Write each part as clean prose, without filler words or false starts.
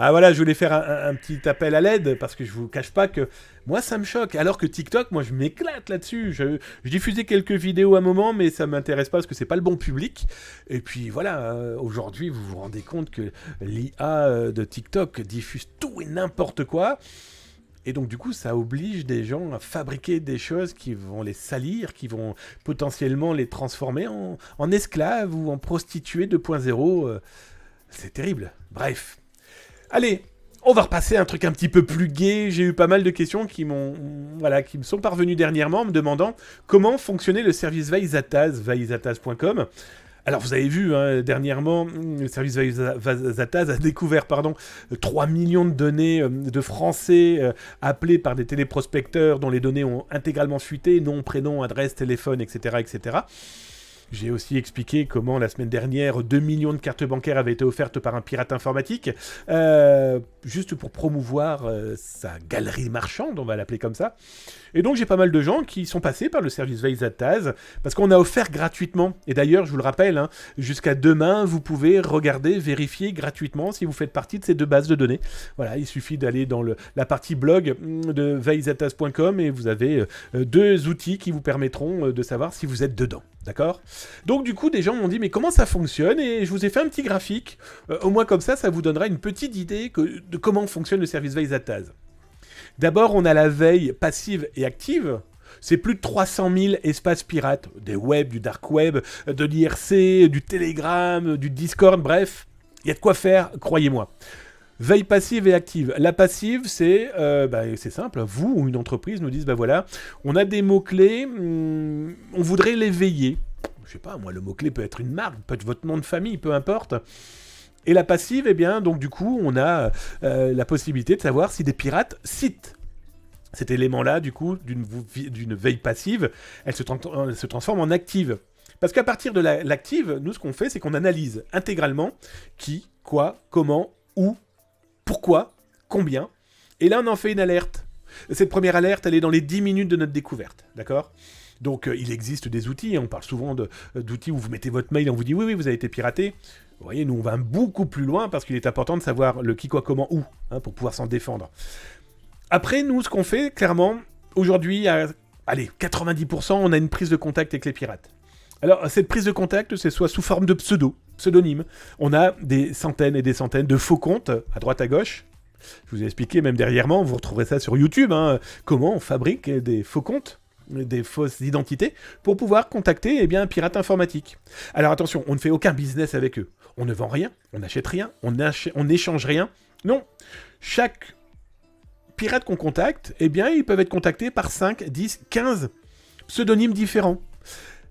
Ah voilà, je voulais faire un petit appel à l'aide parce que je vous cache pas que moi ça me choque. Alors que TikTok, moi je m'éclate là-dessus. Je diffusais quelques vidéos à un moment, mais ça m'intéresse pas parce que c'est pas le bon public. Et puis voilà, aujourd'hui vous vous rendez compte que l'IA de TikTok diffuse tout et n'importe quoi. Et donc du coup, ça oblige des gens à fabriquer des choses qui vont les salir, qui vont potentiellement les transformer en esclaves ou en prostituées 2.0. C'est terrible. Bref. Allez, on va repasser à un truc un petit peu plus gai. J'ai eu pas mal de questions qui me sont parvenues dernièrement, me demandant comment fonctionnait le service Vaizataz, vaizataz.com. Alors vous avez vu, hein, dernièrement, le service Vaizataz a découvert 3 millions de données de Français appelés par des téléprospecteurs dont les données ont intégralement fuité, nom, prénom, adresse, téléphone, etc. etc. J'ai aussi expliqué comment la semaine dernière 2 millions de cartes bancaires avaient été offertes par un pirate informatique, juste pour promouvoir sa galerie marchande, on va l'appeler comme ça. Et donc j'ai pas mal de gens qui sont passés par le service Vaizataz, parce qu'on a offert gratuitement. Et d'ailleurs, je vous le rappelle, hein, jusqu'à demain, vous pouvez regarder, vérifier gratuitement si vous faites partie de ces deux bases de données. Voilà, il suffit d'aller dans la partie blog de vaizataz.com et vous avez deux outils qui vous permettront de savoir si vous êtes dedans. D'accord ? Donc du coup, des gens m'ont dit, mais comment ça fonctionne ? Et je vous ai fait un petit graphique. Au moins comme ça vous donnera une petite idée de comment fonctionne le service Vaizataz. D'abord, on a la veille passive et active. C'est plus de 300 000 espaces pirates, des web, du dark web, de l'IRC, du Telegram, du Discord, bref, il y a de quoi faire, croyez-moi. Veille passive et active. La passive, c'est simple. Vous ou une entreprise nous disent, voilà, on a des mots-clés, on voudrait les veiller. Je sais pas, moi, le mot-clé peut être une marque, peut être votre nom de famille, peu importe. Et la passive, eh bien, donc du coup, on a la possibilité de savoir si des pirates citent cet élément-là, du coup, d'une veille passive, elle se transforme en active. Parce qu'à partir de l'active, nous, ce qu'on fait, c'est qu'on analyse intégralement qui, quoi, comment, où, pourquoi, combien. Et là, on en fait une alerte. Cette première alerte, elle est dans les 10 minutes de notre découverte, d'accord ? Donc, il existe des outils, on parle souvent d'outils où vous mettez votre mail et on vous dit « Oui, vous avez été piraté ». Vous voyez, nous, on va beaucoup plus loin parce qu'il est important de savoir le qui, quoi, comment, où, hein, pour pouvoir s'en défendre. Après, nous, ce qu'on fait, clairement, aujourd'hui, allez, 90%, on a une prise de contact avec les pirates. Alors, cette prise de contact, c'est soit sous forme de pseudonyme. On a des centaines et des centaines de faux comptes, à droite, à gauche. Je vous ai expliqué, même derrièrement, vous retrouverez ça sur YouTube, hein, comment on fabrique des faux comptes, des fausses identités, pour pouvoir contacter un pirate informatique. Alors attention, on ne fait aucun business avec eux. On ne vend rien, on n'achète rien, on n'échange rien. Non, chaque pirate qu'on contacte, ils peuvent être contactés par 5, 10, 15 pseudonymes différents.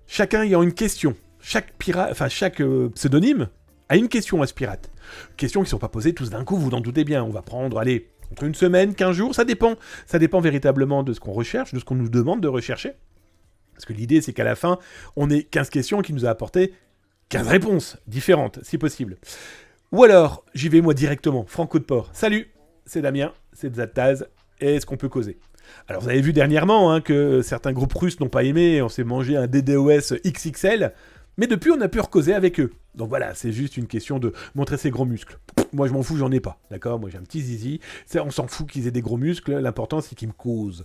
Chacun ayant une question. Chaque pseudonyme a une question à ce pirate. Questions qui ne sont pas posées tous d'un coup, vous en doutez bien. On va prendre, entre une semaine, 15 jours, ça dépend. Ça dépend véritablement de ce qu'on recherche, de ce qu'on nous demande de rechercher. Parce que l'idée, c'est qu'à la fin, on ait 15 questions qui nous a apporté 15 réponses différentes, si possible. Ou alors, j'y vais moi directement, Franco de Port. Salut, c'est Damien, c'est Vaizataz, est-ce qu'on peut causer ? Alors vous avez vu dernièrement que certains groupes russes n'ont pas aimé, on s'est mangé un DDoS XXL, mais depuis on a pu recauser avec eux. Donc voilà, c'est juste une question de montrer ses gros muscles. Moi je m'en fous, j'en ai pas, d'accord ? Moi j'ai un petit zizi, on s'en fout qu'ils aient des gros muscles, l'important c'est qu'ils me causent.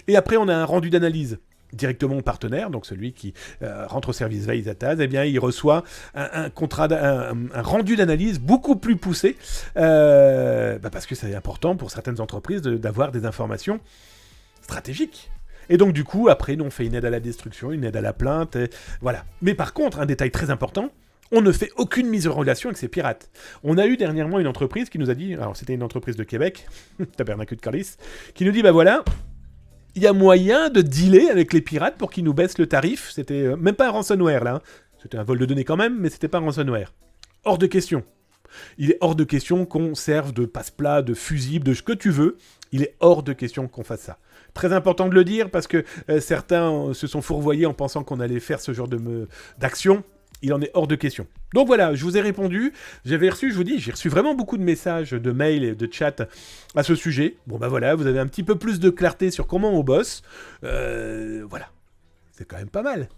Et après on a un rendu d'analyse. Directement au partenaire, donc celui qui rentre au service Vaizataz, il reçoit un rendu d'analyse beaucoup plus poussé, parce que c'est important pour certaines entreprises d'avoir des informations stratégiques. Et donc du coup, après, nous on fait une aide à la destruction, une aide à la plainte, voilà. Mais par contre, un détail très important, on ne fait aucune mise en relation avec ces pirates. On a eu dernièrement une entreprise qui nous a dit, alors c'était une entreprise de Québec, Tabernacle de Carlis, qui nous dit, il y a moyen de dealer avec les pirates pour qu'ils nous baissent le tarif. C'était même pas un ransomware, là. C'était un vol de données quand même, mais c'était pas un ransomware. Hors de question. Il est hors de question qu'on serve de passe-plat, de fusible, de ce que tu veux. Il est hors de question qu'on fasse ça. Très important de le dire, parce que certains se sont fourvoyés en pensant qu'on allait faire ce genre d'action. Il en est hors de question. Donc voilà, je vous ai répondu. J'ai reçu vraiment beaucoup de messages, de mails et de chats à ce sujet. Voilà, vous avez un petit peu plus de clarté sur comment on bosse. Voilà. C'est quand même pas mal.